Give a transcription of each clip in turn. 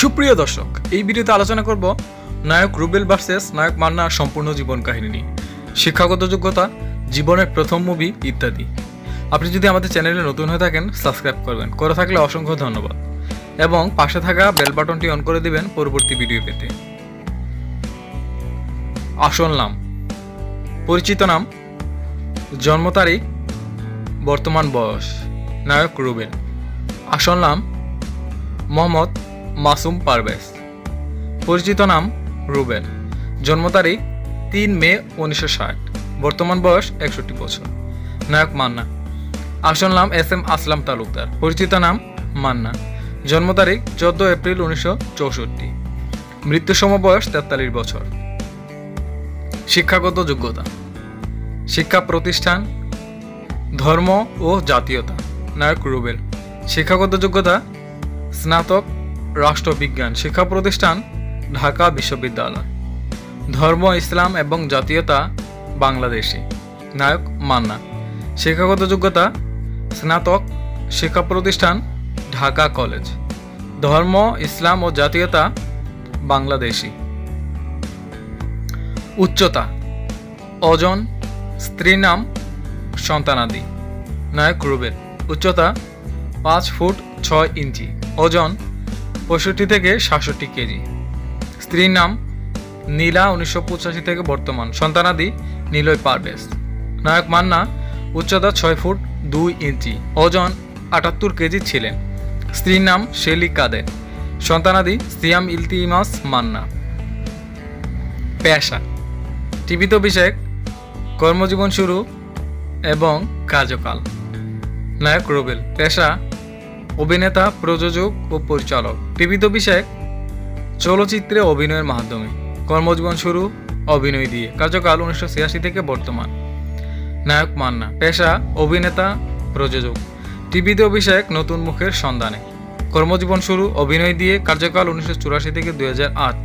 সুপ্রিয় দর্শক, এই ভিডিওতে আলোচনা করব নায়ক রুবেল ভার্সেস নায়ক মান্নার সম্পূর্ণ জীবন কাহিনী নিয়ে, শিক্ষাগত যোগ্যতা, জীবনের প্রথম মুভি ইত্যাদি। আপনি যদি আমাদের চ্যানেলে নতুন হয়ে থাকেন সাবস্ক্রাইব করবেন, করে থাকলে অসংখ্য ধন্যবাদ এবং পাশে থাকা বেল বাটনটি অন করে দিবেন পরবর্তী ভিডিও পেতে। আসল নাম, পরিচিত নাম, জন্ম তারিখ, বর্তমান বয়স। নায়ক রুবেল। আসল নাম মোহাম্মদ মাসুম পারভেজ, পরিচিত নাম রুবেল, জন্ম তারিখ 3 মে 1960, বর্তমান বয়স 61 বছর। নায়ক মান্না। আসল নাম SM আসলাম তালুকদার, পরিচিত নাম মান্না, জন্ম তারিখ 14 এপ্রিল 1964, মৃত্যু সময় বয়স 43 বছর। শিক্ষাগত যোগ্যতা, শিক্ষা প্রতিষ্ঠান, ধর্ম ও জাতীয়তা। নায়ক রুবেল। শিক্ষাগত যোগ্যতা স্নাতক, রাষ্ট্রবিজ্ঞান, শিক্ষা প্রতিষ্ঠান ঢাকা বিশ্ববিদ্যালয়, ধর্ম ইসলাম এবং জাতীয়তা বাংলাদেশি। নায়ক মান্না। শিক্ষাগত যোগ্যতা স্নাতক, শিক্ষা প্রতিষ্ঠান ঢাকা কলেজ, ধর্ম ইসলাম ও জাতীয়তা বাংলাদেশি। উচ্চতা, ওজন, স্ত্রী নাম, সন্তানাদি। নায়ক রুবেল। উচ্চতা 5 ফুট 6 ইঞ্চি, ওজন 65 থেকে 67 কেজি, স্ত্রীর নাম নীলা, 1985 থেকে বর্তমান, সন্তানাদি নিলয় পারভেজ। নায়ক মান্না। উচ্চতা 6 ফুট 2 ইঞ্চি, ওজন 78 কেজি ছিলেন, স্ত্রীর নাম শেলি কাদের, সন্তানাদি সিয়াম ইলতিমাস মান্না। পেশা, টিভিতে অভিষেক, কর্মজীবন শুরু এবং কার্যকাল। নায়ক রুবেল। পেশা অভিনেতা, প্রযোজক ও পরিচালক, টিভিতে অভিষেক চলচ্চিত্রে অভিনয়ের মাধ্যমে, কর্মজীবন শুরু অভিনয় দিয়ে, কার্যকাল 1986 থেকে বর্তমান। নায়ক মান্না। পেশা অভিনেতা, প্রযোজক, টিভিতে অভিষেক নতুন মুখের সন্ধানে, কর্মজীবন শুরু অভিনয় দিয়ে, কার্যকাল 1984 থেকে 2008।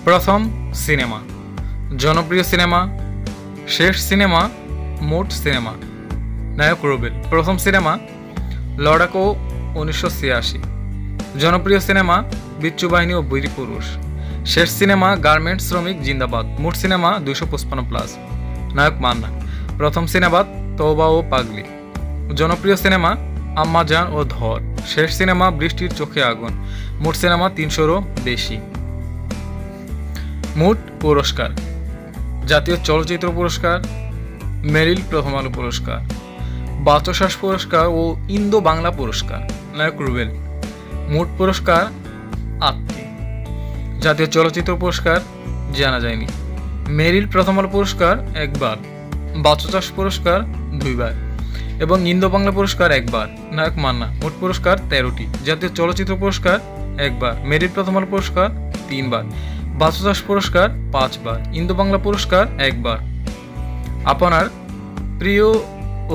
প্রথম সিনেমা, জনপ্রিয় সিনেমা, শেষ সিনেমা, মোট সিনেমা। নায়ক রুবেল। প্রথম সিনেমা লড়াকো 1986, জনপ্রিয় সিনেমা বিচ্ছু বাহিনী ও বীরপুরুষ, শেষ সিনেমা গার্মেন্টস শ্রমিক জিন্দাবাদ, মোট সিনেমা 255+। নায়ক মান্না। প্রথম সিনেমা তওবা ও পাগলি, জনপ্রিয় সিনেমা আম্মা জান ও ধর, শেষ সিনেমা বৃষ্টির চোখে আগুন, মোট সিনেমা 300-ও বেশি। মোট পুরস্কার: জাতীয় চলচ্চিত্র পুরস্কার, মেরিল প্রথম আলো পুরস্কার, বাচসাস পুরস্কার ও ইন্দো বাংলা পুরস্কার। নায়ক রুবেল। মোট পুরস্কার 8টি। জাতীয় চলচ্চিত্র পুরস্কার জানা যায়নি। মেরিল প্রথম আলো পুরস্কার 1 বার, বাচসাস পুরস্কার 2 বার এবং ইন্দো বাংলা পুরস্কার 1 বার। নায়ক মান্না। মোট পুরস্কার 13টি। জাতীয় চলচ্চিত্র পুরস্কার 1 বার, মেরিল প্রথম আলো পুরস্কার 3 বার, বাচসাস পুরস্কার 5 বার, ইন্দো বাংলা পুরস্কার 1 বার। আপনার প্রিয়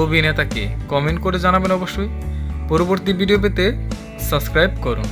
অভিনেতাকে কমেন্ট করে জানাবেন অবশ্যই। পরবর্তী ভিডিও পেতে সাবস্ক্রাইব করুন।